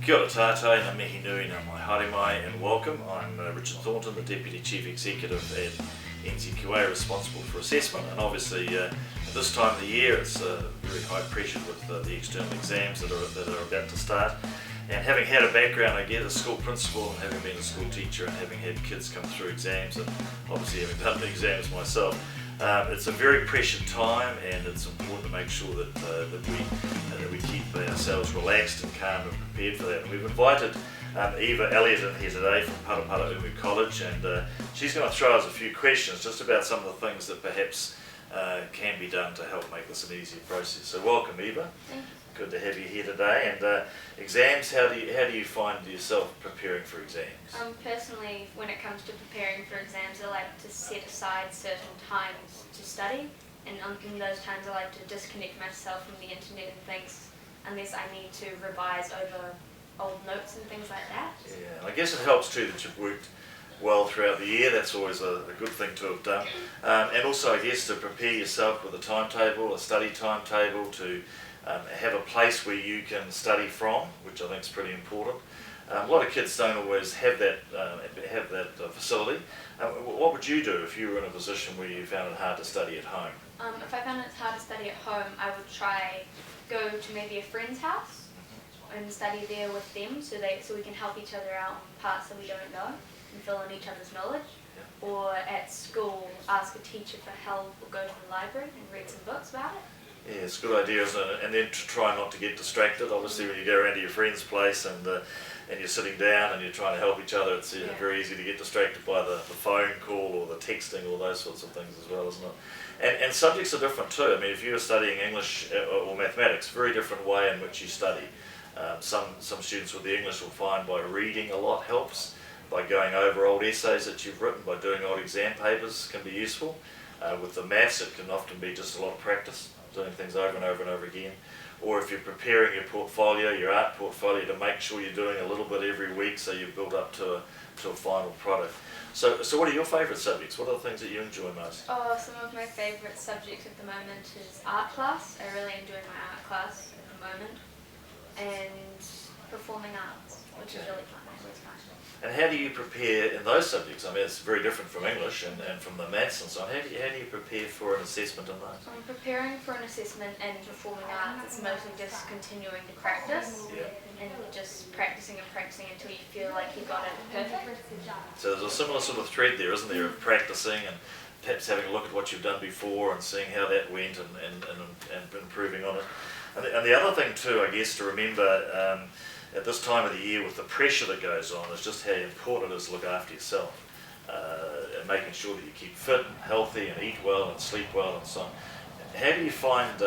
Kia ora tātou, ngā mihi nui, ngā mai haere mai, and welcome. I'm Richard Thornton, the Deputy Chief Executive at NZQA, responsible for assessment, and obviously at this time of the year it's very high pressure with the external exams that are about to start. And having had a background, I guess, as a school principal and having been a school teacher and having had kids come through exams and obviously having done the exams myself, it's a very pressured time, and it's important to make sure that we keep ourselves relaxed and calm and prepared for that. And we've invited Eva Elliott in here today from Parapara Umu College, and she's going to throw us a few questions just about some of the things that perhaps can be done to help make this an easier process. So welcome, Eva. Thank you. Good to have you here today. And exams, how do you find yourself preparing for exams? Personally, when it comes to preparing for exams, I like to set aside certain times to study, and in those times I like to disconnect myself from the internet and things, unless I need to revise over old notes and things like that. Yeah, I guess it helps too that you've worked well throughout the year. That's always a good thing to have done. And also, I guess, to prepare yourself with a timetable, a study timetable, to have a place where you can study from, which I think is pretty important. A lot of kids don't always have that facility. What would you do if you were in a position where you found it hard to study at home? If I found it hard to study at home, I would try go to maybe a friend's house and study there with them, so we can help each other out on parts that we don't know and fill in each other's knowledge. Yeah. Or at school, ask a teacher for help, or go to the library and read some books about it. Yeah, it's a good idea, isn't it? And then to try not to get distracted. Obviously, when you go around to your friend's place and you're sitting down and you're trying to help each other, it's very easy to get distracted by the phone call or the texting, all those sorts of things as well, isn't it? And subjects are different too. I mean, if you're studying English or mathematics, very different way in which you study. Some students with the English will find by reading a lot helps, by going over old essays that you've written, by doing old exam papers can be useful. With the maths, it can often be just a lot of practice, doing things over and over and over again. Or if you're preparing your portfolio, your art portfolio, to make sure you're doing a little bit every week so you've built up to a final product. So what are your favourite subjects? What are the things that you enjoy most? Some of my favourite subjects at the moment is art class. I really enjoy my art class at the moment. And performing arts, which is really fun. I always find. And how do you prepare in those subjects? I mean, it's very different from English and from the maths and so on. How do you prepare for an assessment in those? Preparing for an assessment and performing arts, it's mostly just continuing to practice. Yeah. And just practicing and practicing until you feel like you got it perfect. So there's a similar sort of thread there, isn't there, of practicing and perhaps having a look at what you've done before and seeing how that went and improving on it. And the other thing too, I guess, to remember at this time of the year with the pressure that goes on is just how important it is to look after yourself and making sure that you keep fit and healthy and eat well and sleep well and so on. How do you find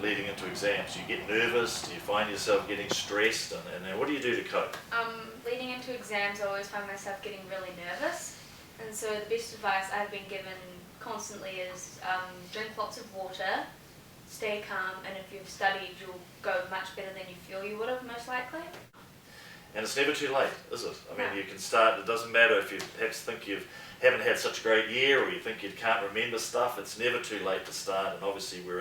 leading into exams? Do you get nervous? Do you find yourself getting stressed? And what do you do to cope? Leading into exams, I always find myself getting really nervous. And so the best advice I've been given constantly is drink lots of water, stay calm, and if you've studied, you'll go much better than you feel you would have, most likely. And it's never too late, is it? I mean, No. you can start. It doesn't matter if you perhaps think you haven't had such a great year or you think you can't remember stuff. It's never too late to start, and obviously we're